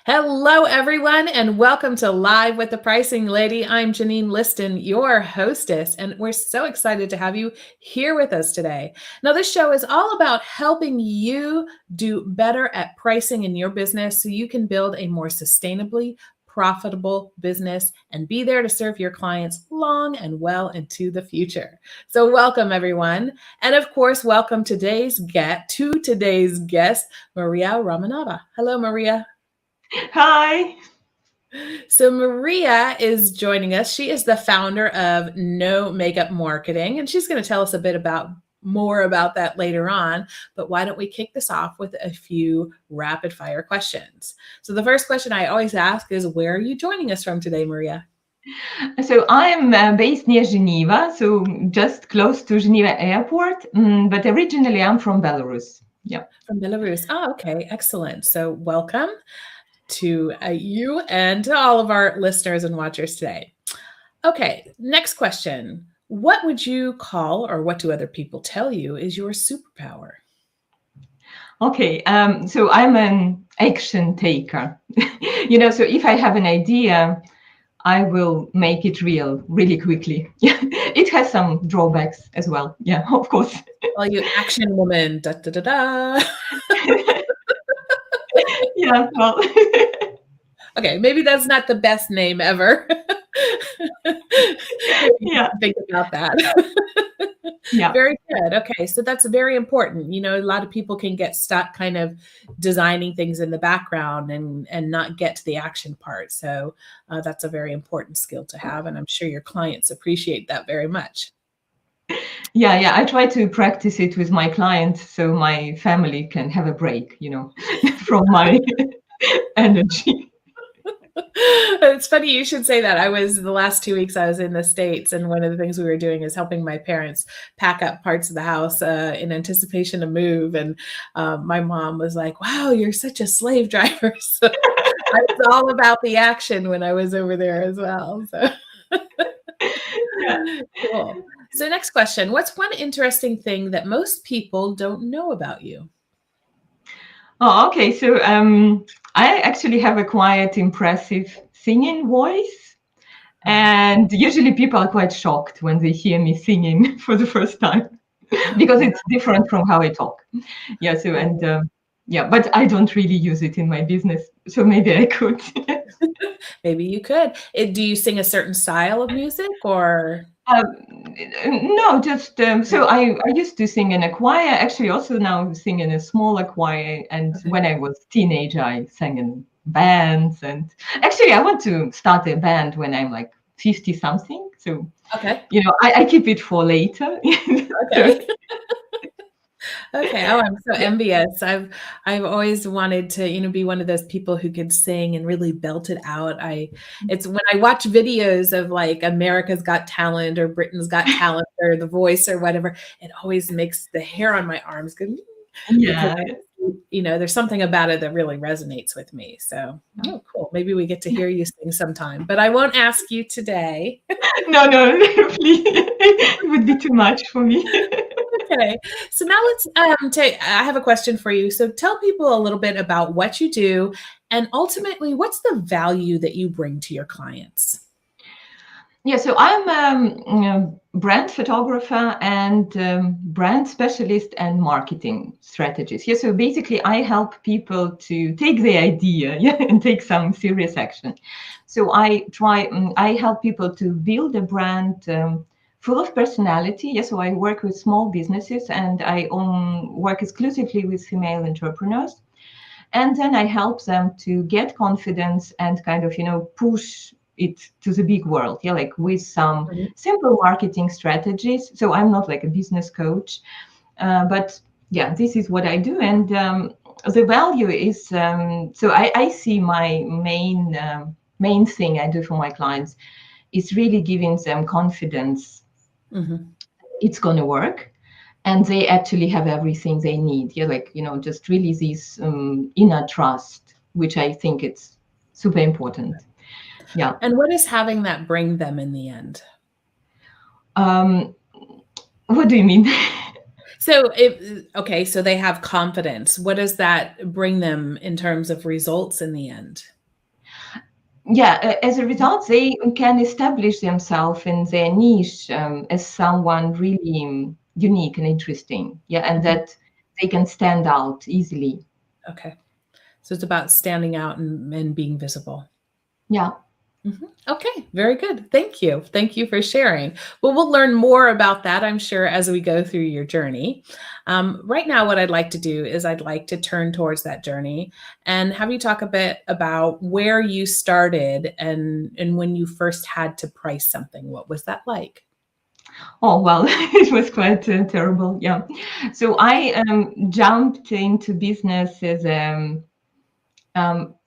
Hello, everyone, and welcome to Live with the Pricing Lady. I'm Janine Liston, your hostess, and we're so excited to have you here with us today. Now, this show is all about helping you do better at pricing in your business so you can build a more sustainably profitable business and be there to serve your clients long and well into the future. So welcome, everyone. And of course, welcome today's guest, Maryia Ramanava. Hello, Maryia. Hi. So Maryia is joining us. She is the founder of No Makeup Marketing, and she's going to tell us a bit more about that later on. But why don't we kick this off with a few rapid fire questions? So the first question I always ask is, where are you joining us from today, Maryia? So I'm based near Geneva, so just close to Geneva Airport, but originally I'm from Belarus. Yeah. From Belarus. Oh, okay. Excellent. So welcome to you and to all of our listeners and watchers today. Okay, next question. What would you call, or what do other people tell you, is your superpower? Okay, so I'm an action taker. So if I have an idea, I will make it real really quickly. It has some drawbacks as well. Yeah, of course. Well, you action woman, da da da da. Yeah, well. Okay, maybe that's not the best name ever. Yeah. Think about that. Yeah. Very good. Okay, so that's very important. A lot of people can get stuck kind of designing things in the background and not get to the action part. So that's a very important skill to have, and I'm sure your clients appreciate that very much. Yeah. I try to practice it with my clients so my family can have a break, from my energy. It's funny you should say that. The last 2 weeks I was in the States, and one of the things we were doing is helping my parents pack up parts of the house in anticipation of move. And my mom was like, wow, you're such a slave driver. So I was all about the action when I was over there as well. So Yeah. cool. So next question, what's one interesting thing that most people don't know about you? Oh, okay. So I actually have a quite impressive singing voice. And usually people are quite shocked when they hear me singing for the first time because it's different from how I talk. Yeah. So, but I don't really use it in my business. So maybe I could. Maybe you could. Do you sing a certain style of music or? No, just so I used to sing in a choir. Actually, also now sing in a smaller choir. And when I was teenager, I sang in bands. And actually, I want to start a band when I'm like 50 something. So Okay. I keep it for later. Okay. Okay. Oh, I'm so envious. I've always wanted to, be one of those people who could sing and really belt it out. It's when I watch videos of like America's Got Talent or Britain's Got Talent or The Voice or whatever, it always makes the hair on my arms go because Yeah. there's something about it that really resonates with me. So, oh, cool. Maybe we get to hear you sing sometime, but I won't ask you today. No, please. It would be too much for me. Okay, so now let's I have a question for you. So tell people a little bit about what you do and ultimately what's the value that you bring to your clients? Yeah, so I'm a brand photographer and brand specialist and marketing strategist. Yeah, so basically I help people to take the idea, and take some serious action. So I help people to build a brand full of personality. Yeah, so I work with small businesses and I work exclusively with female entrepreneurs. And then I help them to get confidence and kind of, push it to the big world. Yeah, like with some simple marketing strategies. So I'm not like a business coach, but yeah, this is what I do. And the value is, so I see my main thing I do for my clients is really giving them confidence. It's going to work and they actually have everything they need. Yeah, like, just really this inner trust, which I think it's super important. Yeah. And what is having that bring them in the end? What do you mean? So so they have confidence. What does that bring them in terms of results in the end? yeah, as a result, they can establish themselves in their niche as someone really unique and interesting. Yeah, and Mhm. that they can stand out easily. Okay. So it's about standing out and being visible. Yeah. Okay, very good. Thank you. Thank you for sharing. Well, we'll learn more about that, I'm sure, as we go through your journey. Right now, what I'd like to do is I'd like to turn towards that journey and have you talk a bit about where you started and when you first had to price something. What was that like? Oh, well, it was quite terrible. Yeah. So I jumped into business as a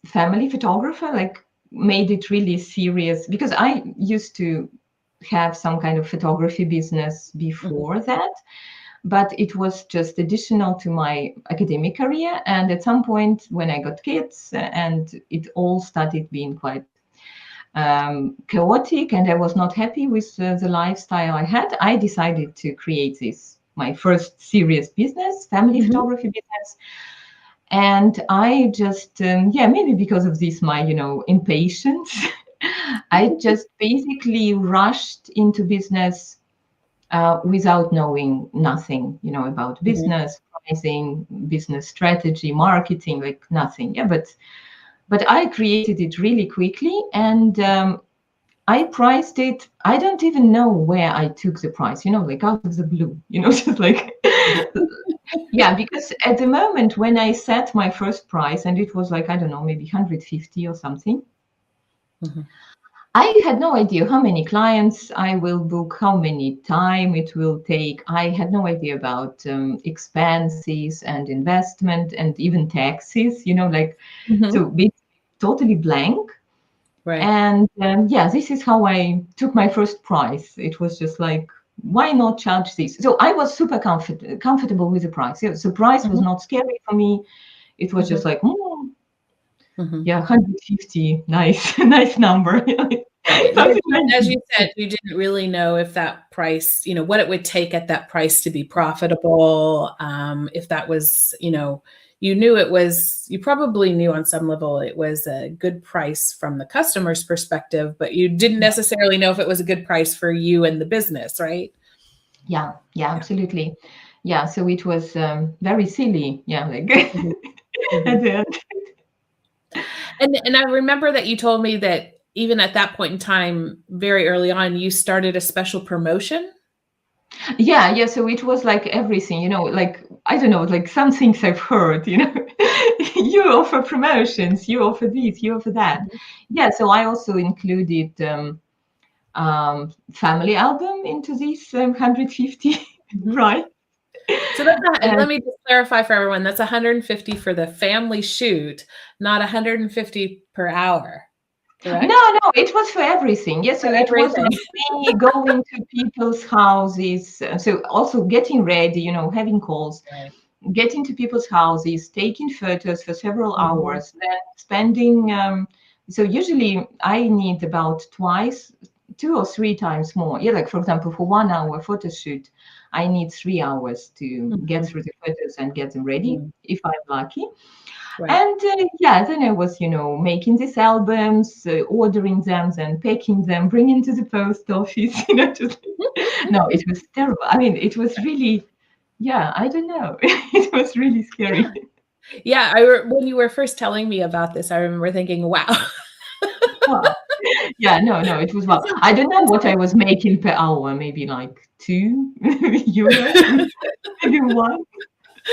family photographer, like made it really serious because I used to have some kind of photography business Mhm, before that, but it was just additional to my academic career. And at some point, when I got kids and it all started being quite chaotic, and I was not happy with the lifestyle I had, I decided to create this, my first serious business, family mhm, photography business. And I just, yeah, maybe because of this, my, impatience, I just basically rushed into business without knowing nothing, about mhm, business, pricing, business strategy, marketing, like nothing. Yeah, but I created it really quickly, and I priced it. I don't even know where I took the price, like out of the blue, just like, yeah, because at the moment when I set my first price, and it was like, I don't know, maybe 150 or something, mhm, I had no idea how many clients I will book, how many time it will take. I had no idea about expenses and investment and even taxes, like, mhm. so it's totally blank. Right. And yeah, this is how I took my first price. It was just like, why not charge this? So I was super comfortable with the price. So the price was Mhm, not scary for me. It was just mhm, like, mhm. yeah, 150, nice, nice number. Right. But Something like as you this. said, you didn't really know if that price, what it would take at that price to be profitable. If that was, you knew it was, you probably knew on some level it was a good price from the customer's perspective, but you didn't necessarily know if it was a good price for you and the business, right? Yeah, yeah, Yeah. absolutely. Yeah, so it was very silly. Yeah, like Mhm, at mhm. the end. And I remember that you told me that even at that point in time, very early on, you started a special promotion. Yeah, yeah. So it was like everything, like I don't know, like some things I've heard, you offer promotions, you offer this, you offer that. Mhm, Yeah, so I also included family album into this 150, mhm. right? So that's And let me just clarify for everyone, that's 150 for the family shoot, not 150 per hour, no, correct? no, it was for everything. Yeah, For so it was everything. like me going to people's houses. So also getting ready, having calls, Right. getting to people's houses, taking photos for several Mhm, hours, then spending. So usually I need about twice, 2 or 3 times more. Yeah, like for example, for 1 hour photo shoot, I need 3 hours to get mhm, through the photos and get them ready mm, if I'm lucky. right. And yeah, then I was, making these albums, ordering them, then packing them, bringing to the post office. Just no, it was terrible. I mean, it was really, yeah, I don't know. It was really scary. Yeah. Yeah, when you were first telling me about this, I remember thinking, "Wow." Wow. Yeah, no, no, it was This well. is I don't know what I this was making per hour, maybe like 2 euros, maybe one.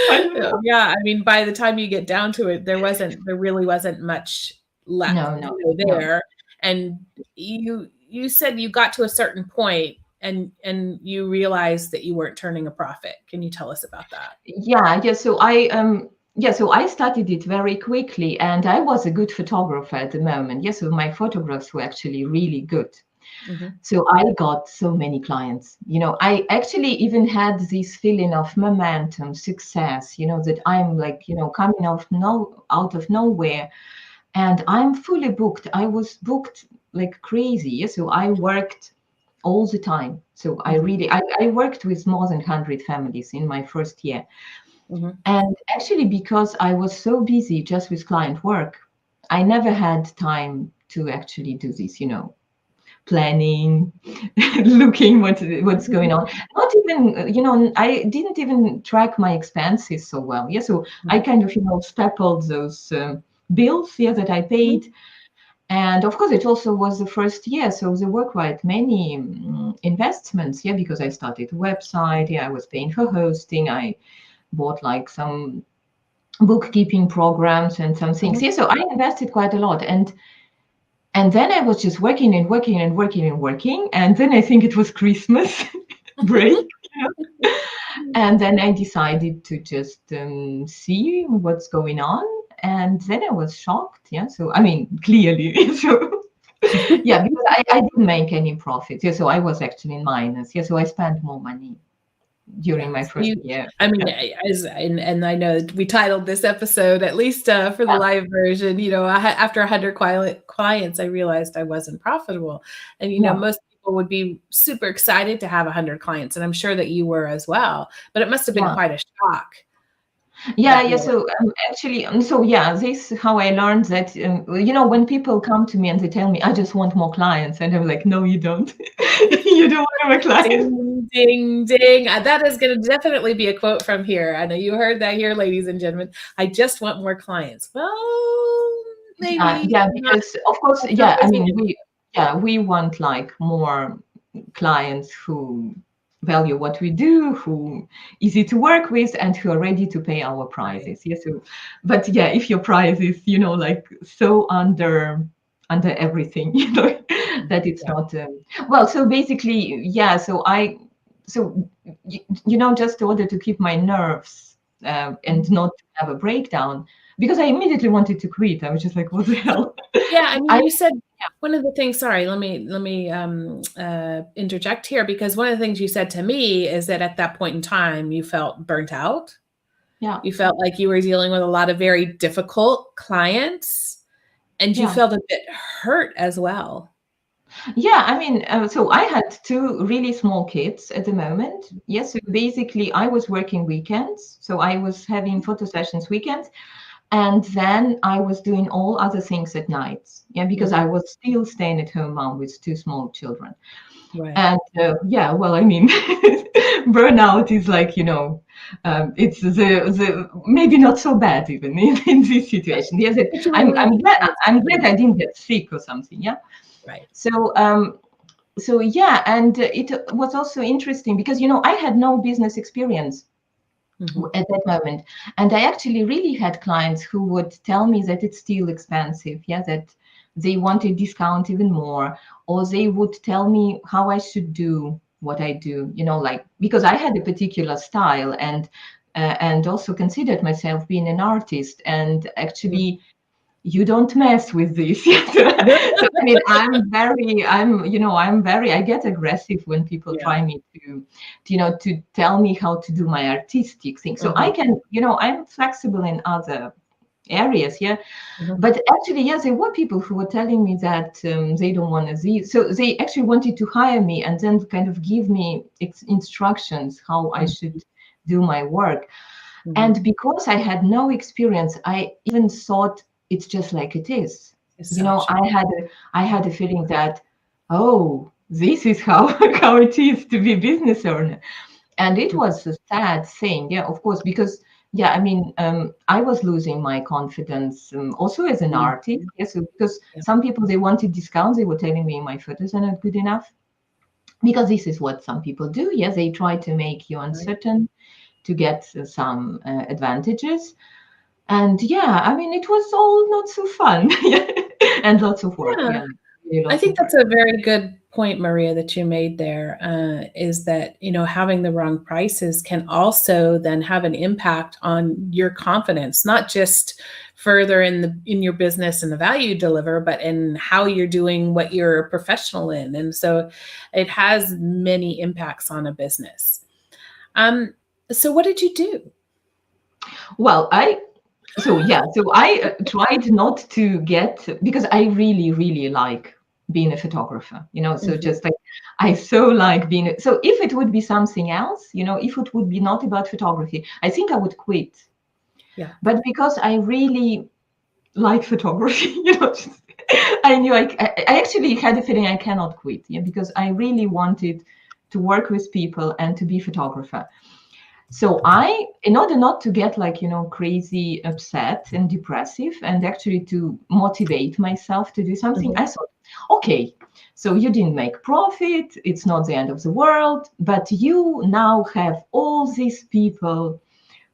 I don't know. Yeah, I mean, by the time you get down to it, there really wasn't much left, No, no, no. there. And you said you got to a certain point and you realized that you weren't turning a profit. Can you tell us about that? Yeah, yeah. So I started it very quickly, and I was a good photographer at the moment. Yes, so my photographs were actually really good. Mhm, So I got so many clients. I actually even had this feeling of momentum, success. That I'm like, coming out of nowhere, and I'm fully booked. I was booked like crazy. Yes, so I worked all the time. So mhm, I worked with more than 100 families in my first year. mhm, And actually, because I was so busy just with client work, I never had time to actually do this, planning, looking what's going on. Not even, I didn't even track my expenses so well. Yeah, so I kind of, stapled those bills, that I paid. And of course, it also was the first year, so there were quite many investments, because I started a website, I was paying for hosting, I bought like some bookkeeping programs and some things. Yeah, so I invested quite a lot. And then I was just working and working and working and working. And then I think it was Christmas break. And then I decided to just see what's going on. And then I was shocked. Yeah. So, I mean, clearly. So, yeah, because I didn't make any profits. Yeah. So I was actually in minus. Yeah. So I spent more money during my first year. I mean, and I know we titled this episode, at least for the live version, after 100 clients, I realized I wasn't profitable. And, most people would be super excited to have 100 clients. And I'm sure that you were as well, but it must have been quite a shock. Yeah. So actually, this is how I learned that, when people come to me and they tell me, I just want more clients. And I'm like, no, you don't. You don't want more clients. Ding, ding, ding. That is going to definitely be a quote from here. I know you heard that here, ladies and gentlemen. I just want more clients. Well, maybe. Yeah, because of course, I mean, we want like more clients who value what we do, who easy to work with, and who are ready to pay our prices. Yes. So, but if your price is, like so under everything, that it's not well. So basically, just in order to keep my nerves and not have a breakdown, because I immediately wanted to quit. I was just like, what the hell? Yeah, I mean, you said one of the things. Sorry, let me interject here, because one of the things you said to me is that at that point in time you felt burnt out. Yeah, you felt like you were dealing with a lot of very difficult clients, and you felt a bit hurt as well. Yeah, I mean, so I had two really small kids at the moment. Yes, so basically I was working weekends, so I was having photo sessions weekends. And then I was doing all other things at nights, because I was still staying at home mom with two small children. Right. And well, I mean, burnout is like, it's the maybe not so bad even in this situation. Yes, I'm glad I didn't get sick or something. Yeah. Right. So and it was also interesting because I had no business experience. At that moment, and I actually really had clients who would tell me that it's still expensive, that they wanted discount even more, or they would tell me how I should do what I do, like because I had a particular style and also considered myself being an artist, and actually you don't mess with this. So, I mean, I get aggressive when people try me to tell me how to do my artistic thing. So I can, I'm flexible in other areas. Yeah. But actually, there were people who were telling me that they don't want to see. So they actually wanted to hire me and then kind of give me instructions how I should do my work. And because I had no experience, I even thought it's just like it is. I had a feeling that, oh, this is how it is to be business owner. And it was a sad thing. Yeah, of course, because I mean, I was losing my confidence also as an artist. Yes, because some people, they wanted discounts. They were telling me my photos are not good enough, because this is what some people do. Yes, they try to make you uncertain to get some advantages. And I mean, it was all not so fun and lots of work. Really I think that's a very good point, Maryia, that you made there, is that, having the wrong prices can also then have an impact on your confidence, not just further in your business and the value you deliver, but in how you're doing what you're a professional in. And so it has many impacts on a business. So what did you do? Well, I tried not to get, because I really, really like being a photographer, so just like I so like being, so if it would be something else, if it would be not about photography, I think I would quit. But because I really like photography, I knew I actually had a feeling I cannot quit, yeah, because I really wanted to work with people and to be photographer. So in order not to get like, crazy upset and depressive, and actually to motivate myself to do something, I thought, okay, so you didn't make profit, it's not the end of the world, but you now have all these people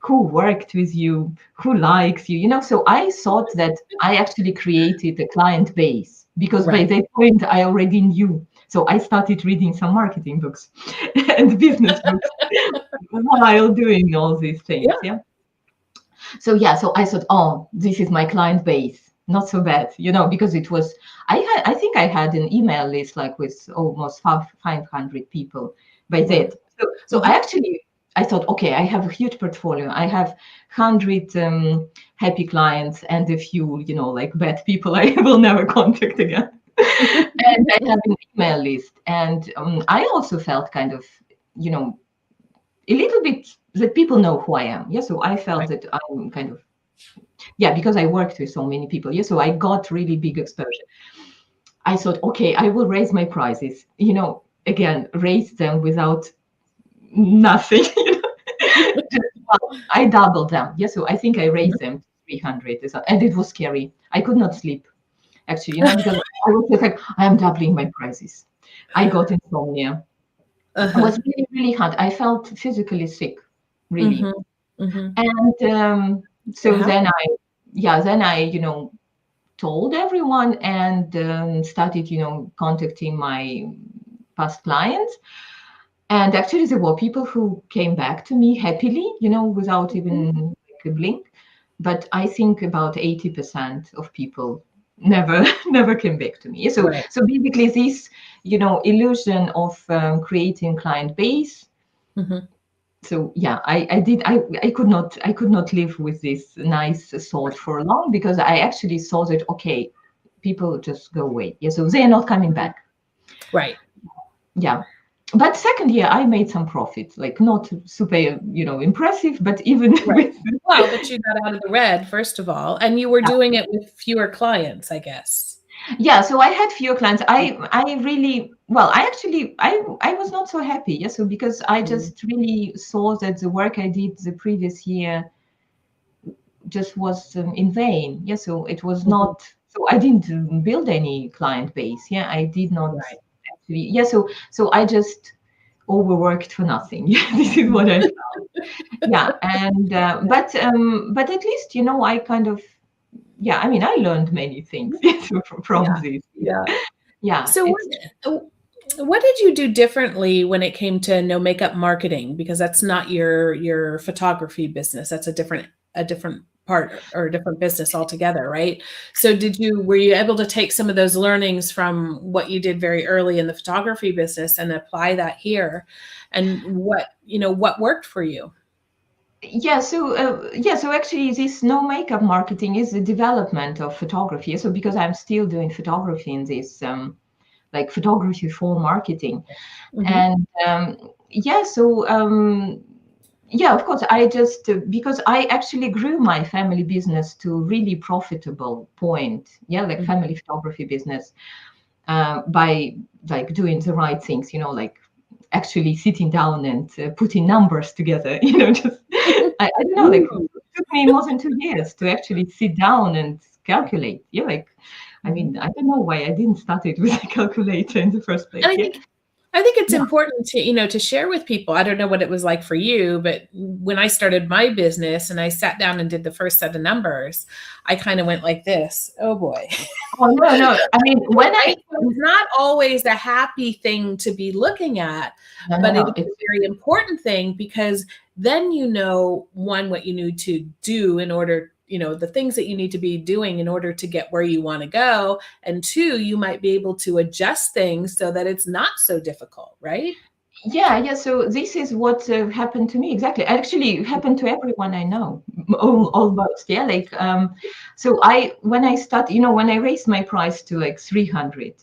who worked with you, who likes you, So I thought that I actually created a client base, because by Right. that point I already knew. So I started reading some marketing books and business books while doing all these things. Yeah. Yeah. So I thought, oh, this is my client base. Not so bad, because it was, I think I had an email list like with almost 500 people by Wow. that. So I thought, okay, I have a huge portfolio. I have 100 happy clients and a few, like bad people I will never contact again. And I have an email list. And I also felt kind of, a little bit that people know who I am. Yeah, so I felt that I'm kind of, yeah, because I worked with so many people. Yeah, so I got really big exposure. I thought, okay, I will raise my prices. Again, raise them without nothing. I doubled them. Yeah, so I think I raised them to 300, and it was scary. I could not sleep actually, because I was like, I am doubling my prices. I got insomnia. It was really, really hard. I felt physically sick, really. And so then I, told everyone and started, contacting my past clients. And actually, there were people who came back to me happily, without even like a blink. But I think about 80% of people never never came back to me. So Right. so basically, this, illusion of creating client base. So yeah, I could not live with this nice thought for long, because I actually saw that, okay, people just go away. Yeah, so they are not coming back. Right. Yeah. But second year I made some profit, like not super, impressive, but even Right. with, Well, but you got out of the red, first of all, and you were doing it with fewer clients, I guess. yeah, so I had fewer clients. I really, well, I was not so happy. Yeah, so because I just really saw that the work I did the previous year just was in vain. Yeah, so it was not, so I didn't build any client base. Yeah, I did not Right. actually. Yeah, so I just overworked for nothing. Yeah, this is what I found. Yeah, and but at least, I kind of, yeah, I mean, I learned many things from Yeah. this. Yeah. Yeah, So it's, what did you do differently when it came to no makeup marketing? Because that's not your photography business. That's a different part or a different business altogether, right? So were you able to take some of those learnings from what you did very early in the photography business and apply that here? And what worked for you? so actually this no makeup marketing is the development of photography. So because I'm still doing photography in this like photography for marketing. And yeah, of course, I just because I actually grew my family business to really profitable point. Yeah, like family photography business, by like doing the right things. Like actually sitting down and putting numbers together. Just I don't know, like it took me more than 2 years to actually sit down and calculate. Yeah, like I mean, I don't know why I didn't start it with a calculator in the first place. And Yeah. I think it's Yeah. important to share with people. I don't know what it was like for you, but when I started my business and I sat down and did the first set of numbers, I kind of went like this. Oh boy. Oh no, no. I mean, when I Right? It's not always a happy thing to be looking at, no, no, but it no. is a very important thing because then one, what you need to do in order, the things that you need to be doing in order to get where you want to go. And two, you might be able to adjust things so that it's not so difficult, right? Yeah. So this is what happened to me exactly. Actually, happened to everyone I know, almost. Yeah, like so when I start, when I raised my price to like 300,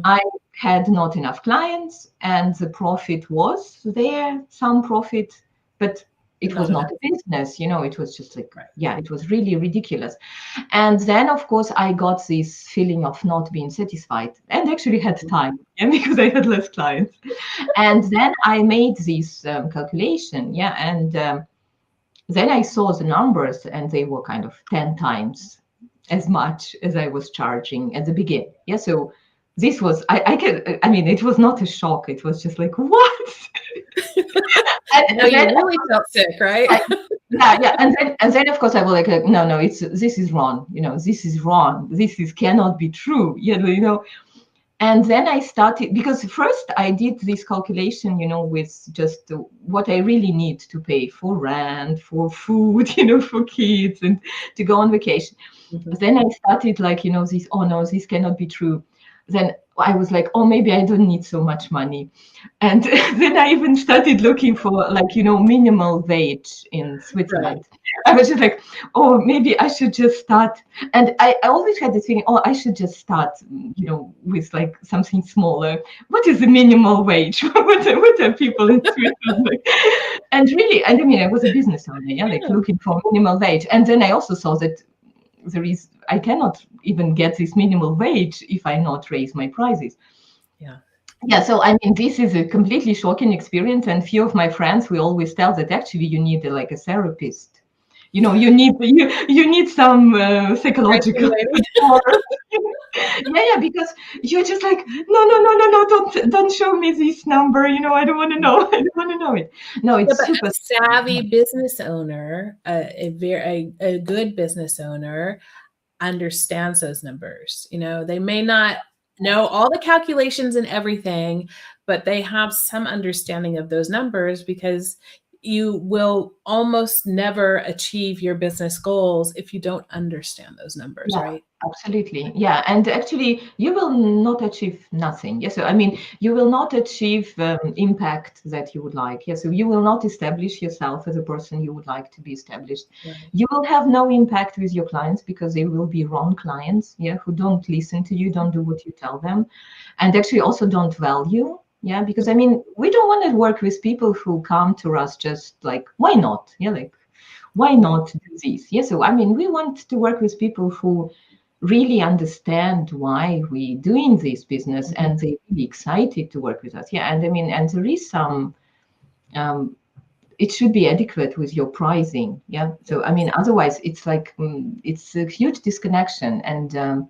I had not enough clients, and the profit was there, some profit, but it was Not not enough. a business, it was just like, Right. yeah, it was really ridiculous. And then, of course, I got this feeling of not being satisfied and actually had time, yeah, because I had less clients. And then I made this calculation, yeah, and then I saw the numbers and they were kind of 10 times as much as I was charging at the beginning. Yeah, so this was, I mean, it was not a shock. It was just like, what? Now And you then really felt sick, right? yeah, and then of course I was like, no, this is wrong. This is wrong. Cannot be true. And then I started, because first I did this calculation, with just what I really need to pay for rent, for food, for kids, and to go on vacation. Then I started like, this, oh no, this cannot be true. Then I was like, oh, maybe I don't need so much money. And then I even started looking for like, minimal wage in Right. Switzerland. I was just like, oh, maybe I should just start. And I always had this feeling, oh, I should just start, with like something smaller. What is the minimal wage? what are people in Switzerland like? And really, I mean, I was a business owner, yeah, like looking for minimal wage. And then I also saw that I cannot even get this minimal wage if I not raise my prices. Yeah. Yeah, so I mean, this is a completely shocking experience, and few of my friends we always tell that actually you need like a therapist. You need some psychological support. Yeah, because you're just like, no, don't show me this number. I don't want to know. I don't want to know it. No, Yeah, it's but super. a savvy business owner, a good business owner understands those numbers. They may not know all the calculations and everything, but they have some understanding of those numbers, because you will almost never achieve your business goals if you don't understand those numbers, Yeah, right? absolutely. Yeah, and actually, you will not achieve nothing. Yes, so I mean, you will not achieve impact that you would like. Yes, so you will not establish yourself as a person you would like to be established. Right. You will have no impact with your clients because they will be wrong clients. Yeah, who don't listen to you, don't do what you tell them, and actually also don't value. Yeah, because I mean, we don't want to work with people who come to us just like, why not? Yeah, like, why not do this? Yeah, so I mean, we want to work with people who really understand why we doing this business and they're really excited to work with us. Yeah, and I mean, and there is some, it should be adequate with your pricing. Yeah, so I mean, otherwise it's like, it's a huge disconnection. And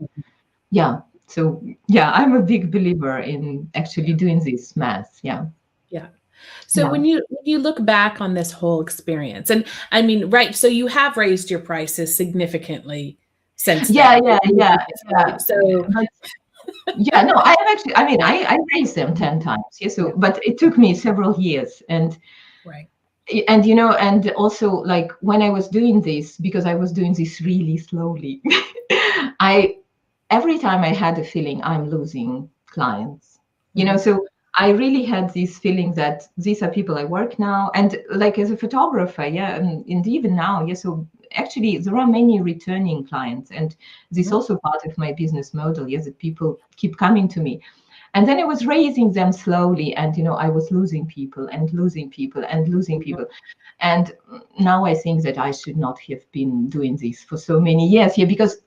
yeah, so yeah, I'm a big believer in actually doing this math. Yeah. Yeah. So Yeah. when you look back on this whole experience, and I mean, right, so you have raised your prices significantly since Yeah, then. yeah, yeah, yeah. So But yeah, no, I have actually, I mean, I raised them 10 times. Yeah, so, yeah, but it took me several years. right. And also like when I was doing this, because I was doing this really slowly, I every time I had a feeling I'm losing clients, so I really had this feeling that these are people I work now. And like as a photographer, yeah, and even now, yeah, so actually there are many returning clients. And this also part of my business model, yes, that people keep coming to me. And then I was raising them slowly, and I was losing people and losing people and losing people. And now I think that I should not have been doing this for so many years here, because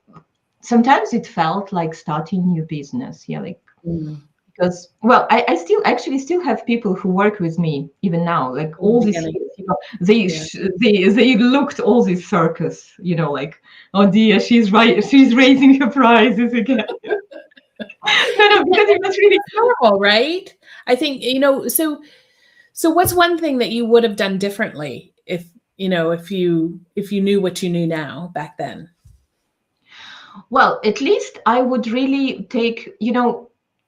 sometimes it felt like starting new business. Yeah, like, Mm. because well, I still have people who work with me even now, like In the all these beginning. years. They Yeah. they looked all this circus. Like, oh dear, she's right, she's raising her prices again. No, because it was really. Normal, right? I think, so what's one thing that you would have done differently if you knew what you knew now back then? Well, at least I would really take,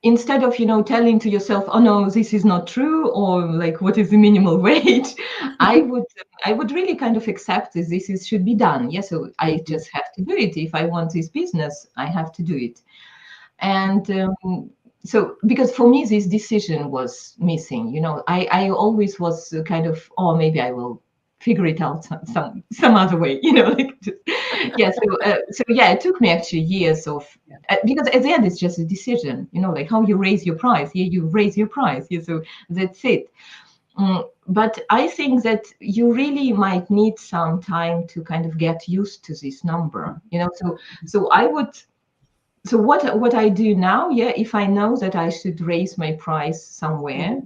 instead of, telling to yourself, oh no, this is not true, or like, what is the minimal wage? I would, I would really kind of accept that should be done. Yeah, so I just have to do it. If I want this business, I have to do it. And so, because for me, this decision was missing. I always was kind of, oh, maybe I will figure it out some other way. Like, yeah. So yeah, it took me actually years of, because at the end it's just a decision. Like how you raise your price. Yeah, you raise your price. Yeah, so that's it. but I think that you really might need some time to kind of get used to this number, so I would. So what I do now, if I know that I should raise my price somewhere,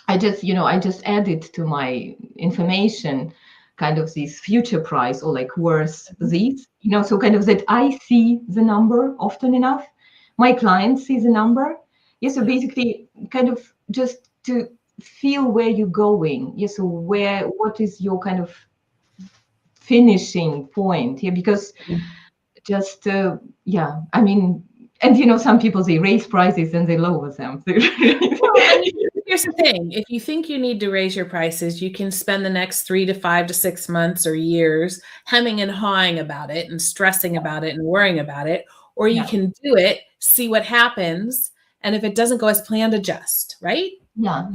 I just add it to my information, kind of this future price or like worth this, so kind of that I see the number often enough. My clients see the number. Yeah, so basically kind of just to feel where you're going. Yeah, so what is your kind of finishing point? Yeah, because just I mean, and some people, they raise prices and they lower them. Well, I mean, here's the thing. If you think you need to raise your prices, you can spend the next 3 to 5 to 6 months or years hemming and hawing about it and stressing about it and worrying about it, or you Yeah. can do it, see what happens, and if it doesn't go as planned, adjust, right? Yeah.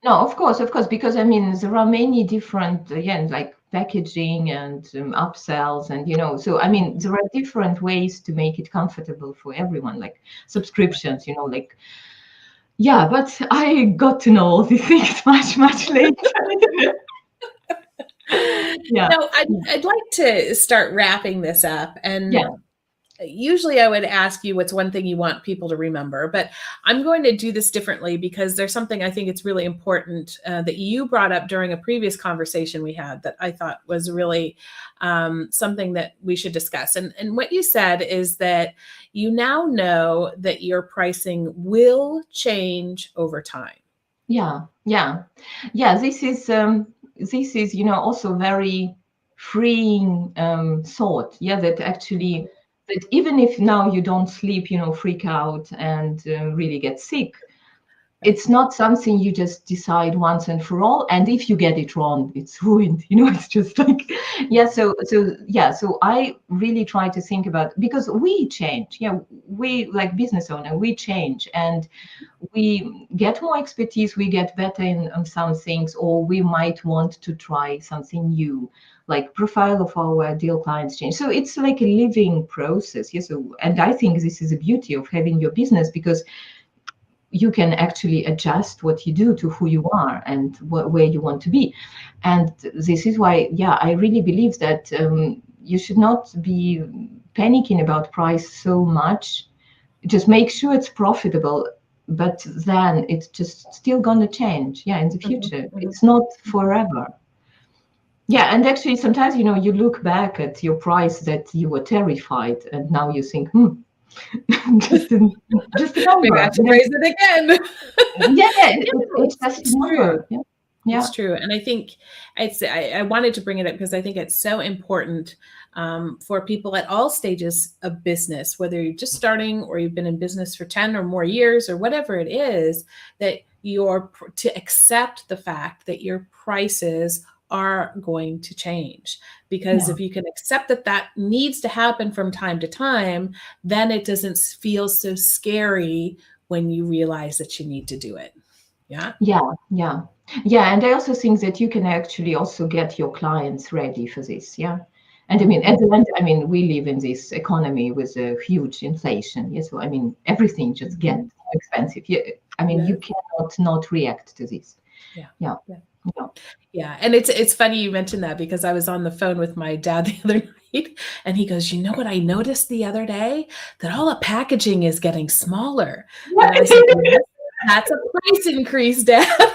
No, of course, because I mean, there are many different, like packaging and upsells, and so I mean, there are different ways to make it comfortable for everyone, like subscriptions, like, yeah, but I got to know all these things much later. Yeah. Now, I'd like to start wrapping this up, and Yeah. usually I would ask you what's one thing you want people to remember, but I'm going to do this differently because there's something I think it's really important that you brought up during a previous conversation we had that I thought was really something that we should discuss. And what you said is that you now know that your pricing will change over time. Yeah. This is also very freeing thought. Yeah, that actually, that even if now you don't sleep, freak out and really get sick, it's not something you just decide once and for all. And if you get it wrong, it's ruined. It's just like, So I really try to think about, because we change. Yeah, we, like business owner, we change, and we get more expertise, we get better in on some things, or we might want to try something new, like profile of our ideal clients change. So it's like a living process. Yes. So, and I think this is the beauty of having your business, because you can actually adjust what you do to who you are and where you want to be. And this is why, I really believe that you should not be panicking about price so much. Just make sure it's profitable, but then it's just still gonna change, in the future. It's not forever. And actually sometimes, you look back at your price that you were terrified, and now you think, just a number. Maybe I should raise it again. It's just a number. Yeah. It's true. And I think I wanted to bring it up because I think it's so important for people at all stages of business, whether you're just starting or you've been in business for 10 or more years or whatever it is, that you're to accept the fact that your prices are going to change. Because if you can accept that that needs to happen from time to time, then it doesn't feel so scary when you realize that you need to do it. Yeah. And I also think that you can actually also get your clients ready for this. And I mean, at the end, we live in this economy with a huge inflation. So I mean, everything just gets more expensive. You cannot not react to this. Yeah. And it's funny you mentioned that, because I was on the phone with my dad the other night, and he goes, you know what I noticed the other day? That all the packaging is getting smaller. And I said, yes, that's a price increase, Dad.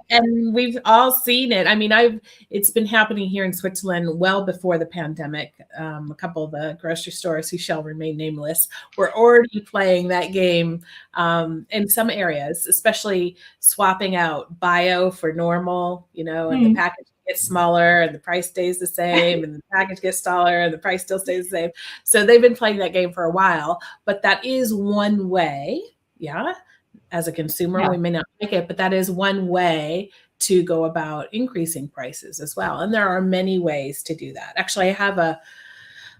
And we've all seen it. I mean, it's been happening here in Switzerland well before the pandemic. A couple of the grocery stores, who shall remain nameless, were already playing that game in some areas, especially swapping out bio for normal, and the package gets smaller and the price stays the same, and the package gets smaller and the price still stays the same. So they've been playing that game for a while, but that is one way. As a consumer, we may not like it, but that is one way to go about increasing prices as well. And there are many ways to do that. Actually, I have a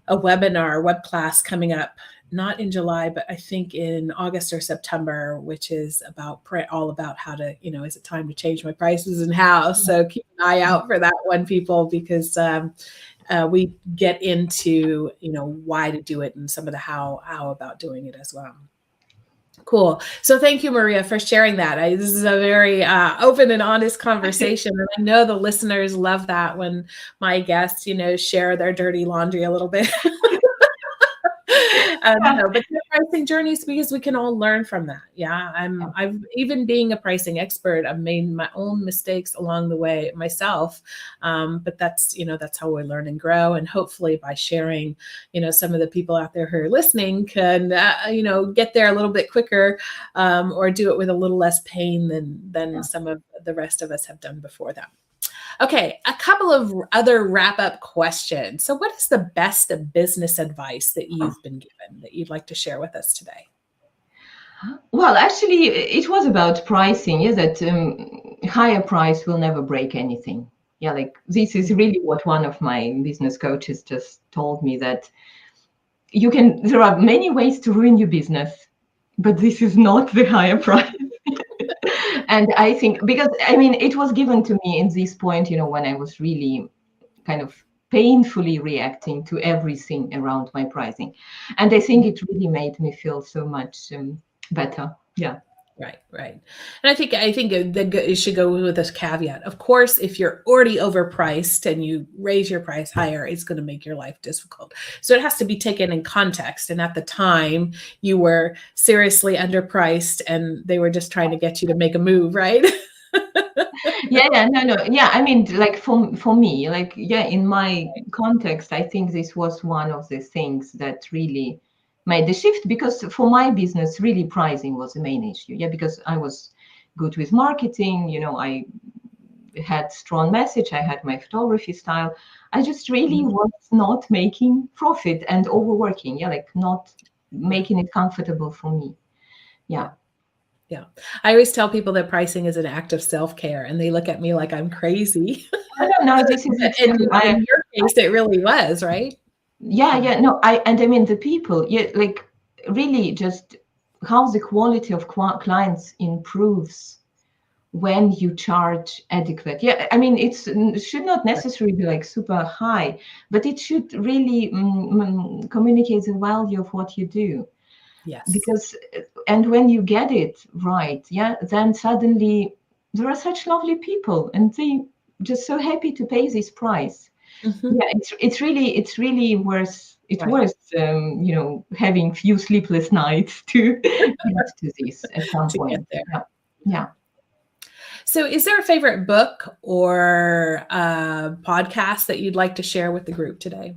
webinar, web class coming up, not in July, but I think in August or September, which is all about how to, is it time to change my prices and how? So keep an eye out for that one, people, because we get into, why to do it and some of the how about doing it as well. Cool. So thank you, Maria, for sharing that. This is a very open and honest conversation. And I know the listeners love that when my guests, share their dirty laundry a little bit. Yeah. No, but the pricing journeys, because we can all learn from that. Yeah. I've even being a pricing expert, I've made my own mistakes along the way myself. But that's how we learn and grow. And hopefully by sharing, some of the people out there who are listening can, get there a little bit quicker, or do it with a little less pain than some of the rest of us have done before that. Okay, a couple of other wrap up questions. So, what is the best business advice that you've been given that you'd like to share with us today? Well, actually, it was about pricing. Yeah, that higher price will never break anything. Yeah, like this is really what one of my business coaches just told me, that there are many ways to ruin your business, but this is not the higher price. And I think, because I mean, it was given to me in this point, when I was really kind of painfully reacting to everything around my pricing. And I think it really made me feel so much better. Yeah. Right. And I think it should go with this caveat. Of course, if you're already overpriced and you raise your price higher, it's going to make your life difficult. So it has to be taken in context. And at the time, you were seriously underpriced, and they were just trying to get you to make a move, right? No. Yeah, I mean, like for me, like, yeah, in my context, I think this was one of the things that really made the shift, because for my business, really pricing was the main issue. Yeah, because I was good with marketing, I had strong message, I had my photography style. I just really was not making profit and overworking. Yeah, like not making it comfortable for me. Yeah. Yeah. I always tell people that pricing is an act of self-care, and they look at me like I'm crazy. I don't know. This is in your case, it really was, right? No, I mean the people, yeah, like really just how the quality of clients improves when you charge adequate. Yeah, I mean it should not necessarily be like super high, but it should really communicate the value of what you do. Yes. Because and when you get it right, yeah, then suddenly there are such lovely people, and they just so happy to pay this price. Yeah, it's really worth having few sleepless nights to get to this at some to get point. there. Yeah. So, is there a favorite book or podcast that you'd like to share with the group today?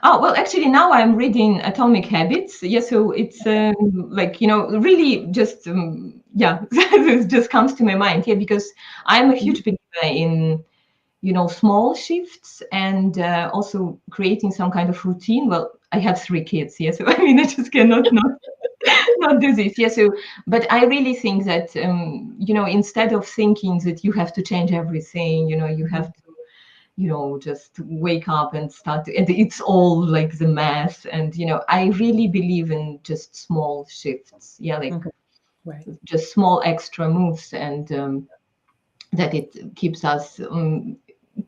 Oh, well, actually, now I'm reading Atomic Habits. Yeah, so it's really just this just comes to my mind. Yeah, because I'm a huge believer in small shifts, and also creating some kind of routine. Well, I have 3 kids, yeah, so I mean, I just cannot not do this. Yeah, so, but I really think that, instead of thinking that you have to change everything, you have to, just wake up and start, and it's all like the math. And, I really believe in just small shifts. Yeah, like just small extra moves, and that it keeps us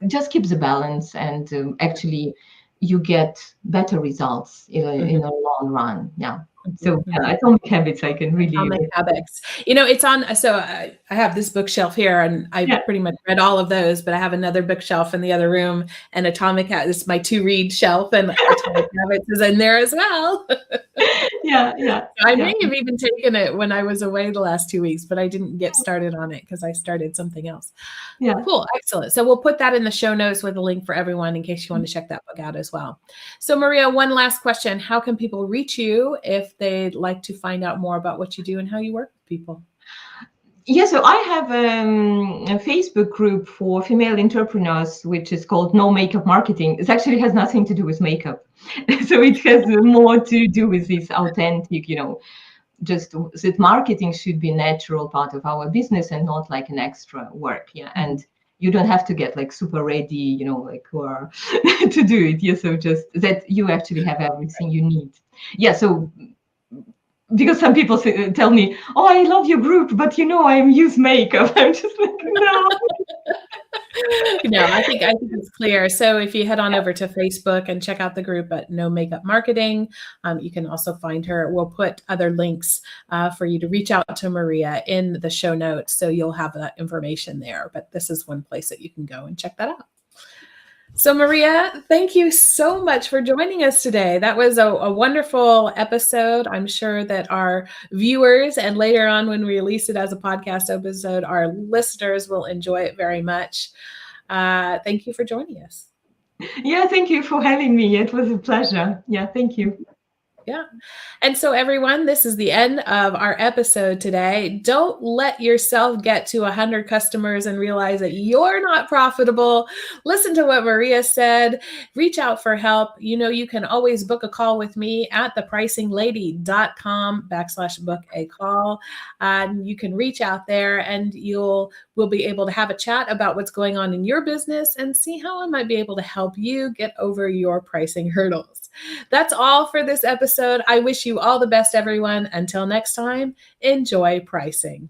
just keeps the balance, and actually you get better results in a long run. Yeah. So Atomic Habits, I can really. Atomic Habits. It's on. So I have this bookshelf here, and I pretty much read all of those. But I have another bookshelf in the other room, and Atomic Habits. This is my to-read shelf, and Atomic Habits is in there as well. Yeah. I may have even taken it when I was away the last 2 weeks, but I didn't get started on it because I started something else. Yeah. Cool. Excellent. So we'll put that in the show notes with a link for everyone in case you want to check that book out as well. So Maria, one last question. How can people reach you if they'd like to find out more about what you do and how you work with people? Yeah, so I have a Facebook group for female entrepreneurs, which is called No Makeup Marketing. It actually has nothing to do with makeup. So it has more to do with this authentic, just that marketing should be a natural part of our business and not like an extra work. Yeah. And you don't have to get like super ready, or to do it. Yeah. So just that you actually have everything you need. Yeah. So because some people tell me, "Oh, I love your group, but I use makeup." I'm just like, no. No, I think it's clear. So if you head on over to Facebook and check out the group at No Makeup Marketing, you can also find her. We'll put other links for you to reach out to Maryia in the show notes, so you'll have that information there. But this is one place that you can go and check that out. So Maryia, thank you so much for joining us today. That was a wonderful episode. I'm sure that our viewers, and later on when we release it as a podcast episode, our listeners will enjoy it very much. Thank you for joining us. Yeah, thank you for having me. It was a pleasure. Yeah, thank you. Yeah. And so everyone, this is the end of our episode today. Don't let yourself get to 100 customers and realize that you're not profitable. Listen to what Maryia said. Reach out for help. You can always book a call with me at thepricinglady.com/book a call. You can reach out there and we'll be able to have a chat about what's going on in your business and see how I might be able to help you get over your pricing hurdles. That's all for this episode. I wish you all the best, everyone. Until next time, enjoy pricing.